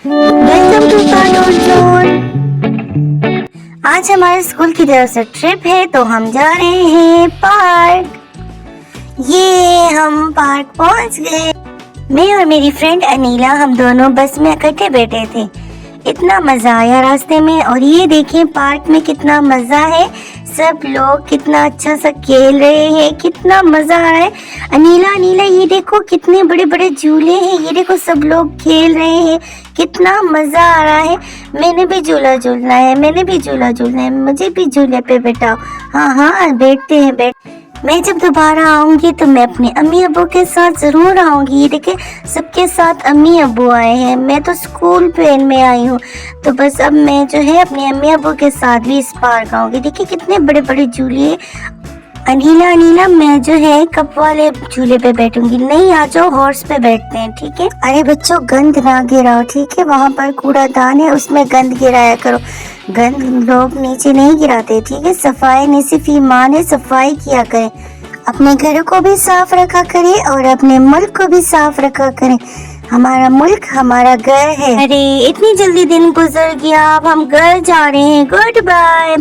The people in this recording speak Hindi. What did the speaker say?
Welcome to cartoon zone. आज हमारे स्कूल की तरफ से ट्रिप है तो हम जा रहे हैं पार्क। ये हम पार्क पहुंच गए। मैं और मेरी फ्रेंड अनीला हम दोनों बस में इकट्ठे बैठे थे। इतना मजा आया रास्ते में। और ये देखें पार्क में कितना मजा है, सब लोग कितना अच्छा सा खेल रहे हैं, कितना मजा आ रहा है। अनीला अनीला ये देखो कितने बड़े बड़े झूले हैं, ये देखो सब लोग खेल रहे हैं, कितना मजा आ रहा है। मैंने भी झूला झूलना है, मैंने भी झूला झूलना है, मुझे भी झूले पे बैठाओ। हाँ हाँ बैठते हैं बैठ। मैं जब दोबारा आऊंगी तो मैं अपने अम्मी अब्बू के साथ जरूर आऊंगी। ये देखिए सबके साथ अम्मी अब्बू आए हैं, मैं तो स्कूल वैन में आई हूँ। तो बस अब मैं जो है अपने अम्मी अब्बू के साथ भी इस पार्क आऊंगी। देखिए कितने बड़े बड़े झूले। अनीला अनीला मैं जो है कप वाले झूले पे बैठूंगी। नहीं आ जाओ हॉर्स पे बैठते हैं, ठीक है। अरे बच्चों गंद ना गिराओ, ठीक है। वहाँ पर कूड़ादान है, उसमें गंद गिराया करो। गंद लोग नीचे नहीं गिराते, ठीक है। सफाई निसिफ ईमान है, सफाई किया करें। अपने घर को भी साफ रखा करें और अपने मुल्क को भी साफ रखा करें। हमारा मुल्क हमारा घर है। अरे इतनी जल्दी दिन गुजर गया, अब हम घर जा रहे हैं। Good bye.